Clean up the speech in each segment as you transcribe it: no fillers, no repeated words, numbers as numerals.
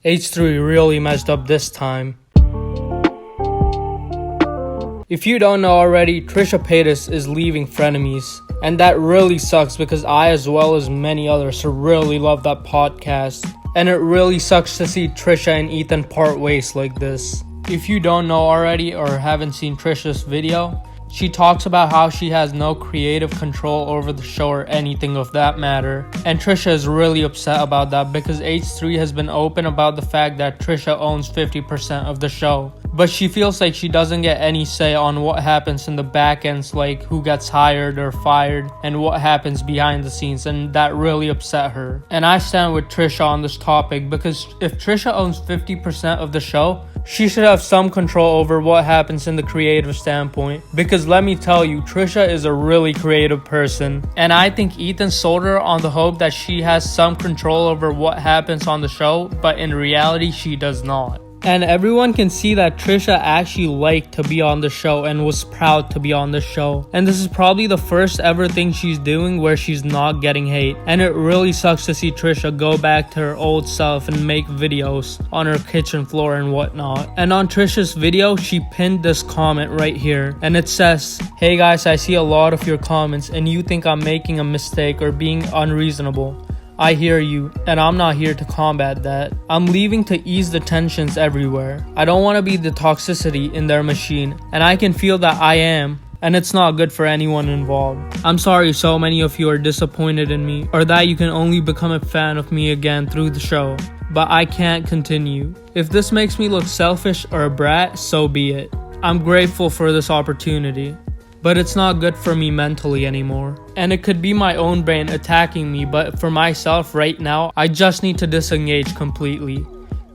H3 really messed up this time. If you don't know already, Trisha Paytas is leaving Frenemies. And that really sucks because I, as well as many others, really love that podcast. And it really sucks to see Trisha and Ethan part ways like this. If you don't know already or haven't seen Trisha's video, she talks about how she has no creative control over the show or anything of that matter. And Trisha is really upset about that because H3 has been open about the fact that Trisha owns 50% of the show. But she feels like she doesn't get any say on what happens in the back ends, like who gets hired or fired and what happens behind the scenes, and that really upset her. And I stand with Trisha on this topic because if Trisha owns 50% of the show, she should have some control over what happens in the creative standpoint. Because let me tell you, Trisha is a really creative person. And I think Ethan sold her on the hope that she has some control over what happens on the show, but in reality, she does not. And everyone can see that Trisha actually liked to be on the show and was proud to be on the show. And this is probably the first ever thing she's doing where she's not getting hate. And it really sucks to see Trisha go back to her old self and make videos on her kitchen floor and whatnot. And on Trisha's video, she pinned this comment right here. And it says, "Hey guys, I see a lot of your comments and you think I'm making a mistake or being unreasonable. I hear you, and I'm not here to combat that. I'm leaving to ease the tensions everywhere. I don't want to be the toxicity in their machine, and I can feel that I am, and it's not good for anyone involved. I'm sorry so many of you are disappointed in me, or that you can only become a fan of me again through the show, but I can't continue. If this makes me look selfish or a brat, so be it. I'm grateful for this opportunity. But it's not good for me mentally anymore. And it could be my own brain attacking me, but for myself right now, I just need to disengage completely.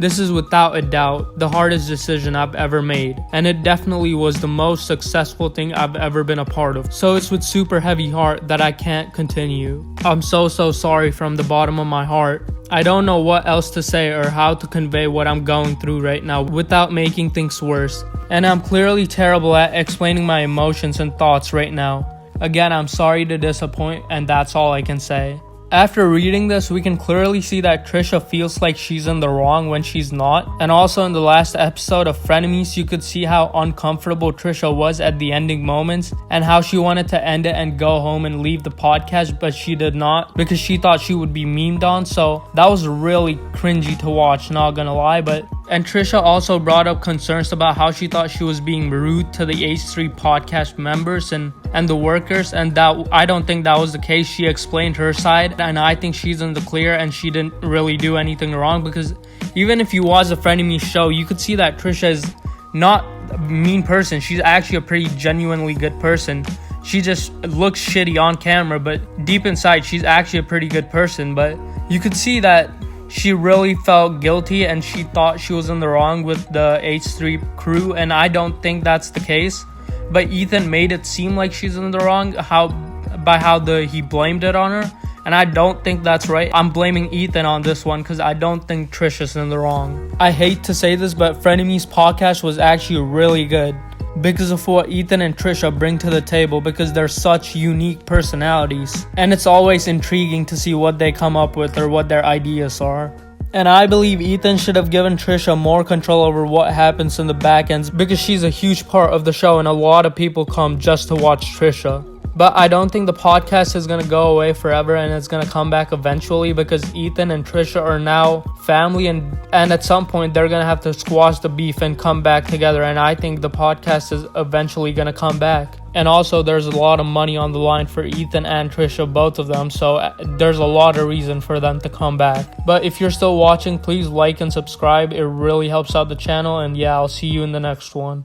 This is without a doubt the hardest decision I've ever made, and it definitely was the most successful thing I've ever been a part of. So it's with super heavy heart that I can't continue. I'm so sorry from the bottom of my heart. I don't know what else to say or how to convey what I'm going through right now without making things worse. And I'm clearly terrible at explaining my emotions and thoughts right now. Again, I'm sorry to disappoint, and that's all I can say. After reading this, we can clearly see that Trisha feels like she's in the wrong when she's not. And also in the last episode of Frenemies, you could see how uncomfortable Trisha was at the ending moments and how she wanted to end it and go home and leave the podcast, but she did not because she thought she would be memed on. So that was really cringy to watch, not gonna lie. And Trisha also brought up concerns about how she thought she was being rude to the H3 podcast members and the workers, and that I don't think that was the case. She explained her side, and I think she's in the clear and she didn't really do anything wrong, because even if you watch the Frenemies show, you could see that Trisha is not a mean person. She's actually a pretty genuinely good person. She just looks shitty on camera, but deep inside she's actually a pretty good person. But you could see that she really felt guilty and she thought she was in the wrong with the H3 crew, and I don't think that's the case. But Ethan made it seem like she's in the wrong he blamed it on her, and I don't think that's right. I'm blaming Ethan on this one because I don't think Trisha's in the wrong. I hate to say this, but Frenemies podcast was actually really good because of what Ethan and Trisha bring to the table, because they're such unique personalities, and it's always intriguing to see what they come up with or what their ideas are. And I believe Ethan should have given Trisha more control over what happens in the back ends, because she's a huge part of the show and a lot of people come just to watch Trisha. But I don't think the podcast is going to go away forever, and it's going to come back eventually, because Ethan and Trisha are now family, and at some point they're going to have to squash the beef and come back together, and I think the podcast is eventually going to come back. And also there's a lot of money on the line for Ethan and Trisha, both of them, so there's a lot of reason for them to come back. But if you're still watching, please like and subscribe. It really helps out the channel, and yeah, I'll see you in the next one.